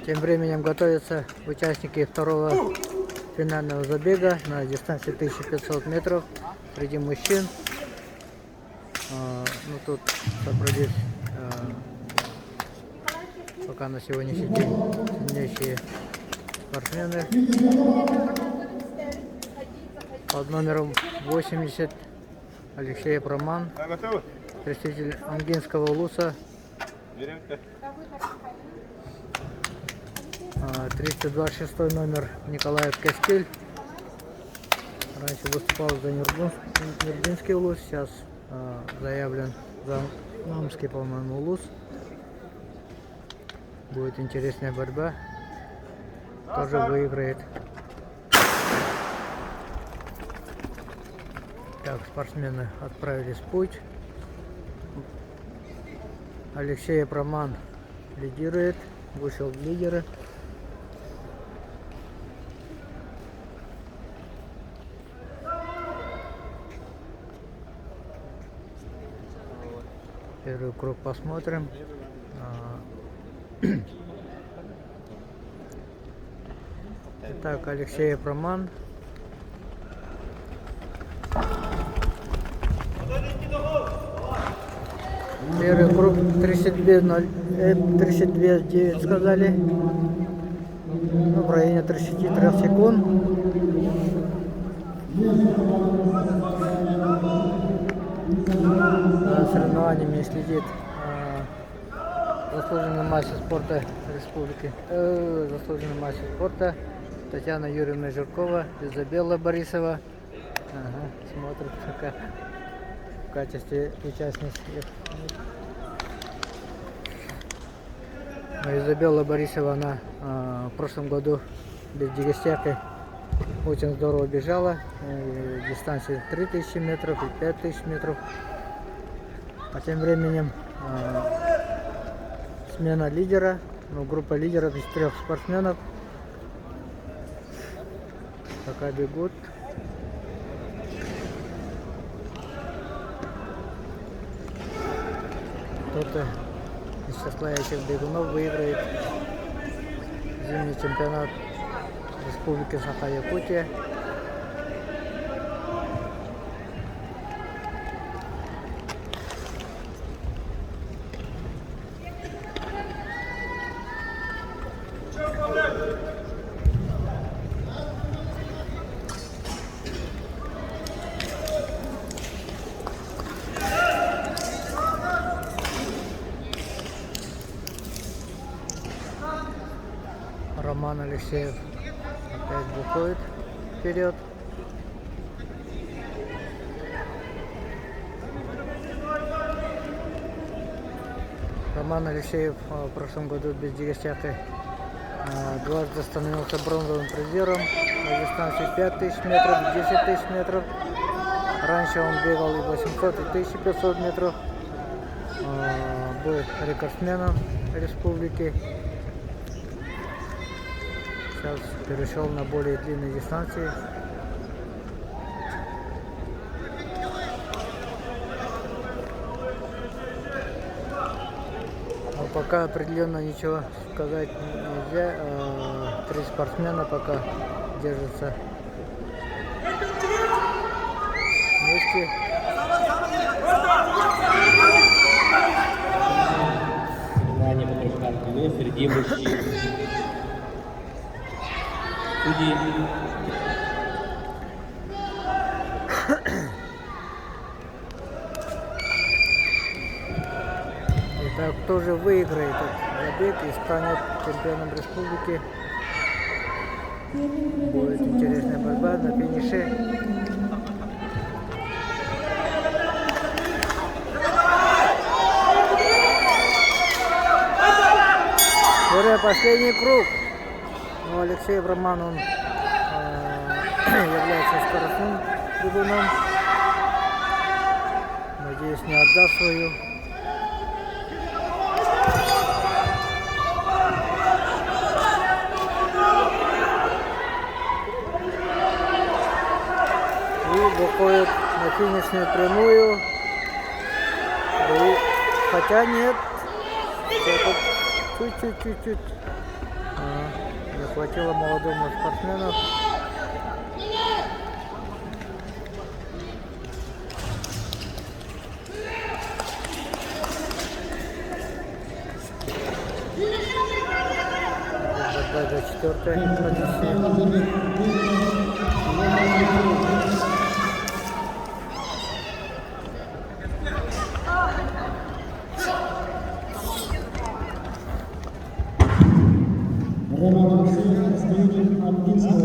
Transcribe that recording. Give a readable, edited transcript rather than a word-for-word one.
Тем временем готовятся участники второго финального забега на дистанции 1500 метров среди мужчин. Ну, тут собрались пока на сегодняшний день сильнейшие спортсмены. Под номером 80 Алексей Проман, представитель Ангинского улуса. 326 номер Николай Костель. Раньше выступал за Нюрбинский улус, сейчас заявлен за Намский, по-моему, улус. Будет интересная борьба. Тоже выиграет. Так, спортсмены отправились в путь. Алексей Проман лидирует, вышел в лидеры. Первый круг посмотрим. Итак, Алексей Проман. Первый круг 32,9 сказали. Ну, в районе 33 секунд. За соревнованиями следит заслуженный мастер спорта республики, заслуженный мастер спорта Татьяна Юрьевна Жиркова, Изабелла Борисова. Смотрит пока в качестве участницы. Изабелла Борисова, она в прошлом году без Дегостяки очень здорово бежала. Дистанции 3000 метров и 5000 метров. А тем временем смена лидера, группа лидеров из 3 спортсменов пока бегут. Кто-то из числа этих бегунов выиграет зимний чемпионат Республики Саха-Якутия. Роман Алексеев опять выходит вперед. Роман Алексеев в прошлом году без Дегостяки дважды становился бронзовым призером на дистанции 5000 метров, 10 000 метров. Раньше он бегал и 800, и 1500 метров. Был рекордсменом республики. Сейчас перешел на более длинные дистанции. Но пока определенно ничего сказать нельзя. 3 спортсмена пока держатся вместе. Среди мужчин. Итак, кто же выиграет этот забег и станет чемпионом республики? Будет интересная борьба на финише. Уже последний круг. Но Алексей Проман, он является скоростным бегуном. Надеюсь, не отдаст свою. И выходит на финишную прямую. Хотя нет, Чуть-чуть. Не хватило молодому спортсмену. До четвертой позиции. Роман Алексеев, Стрелин, Английского.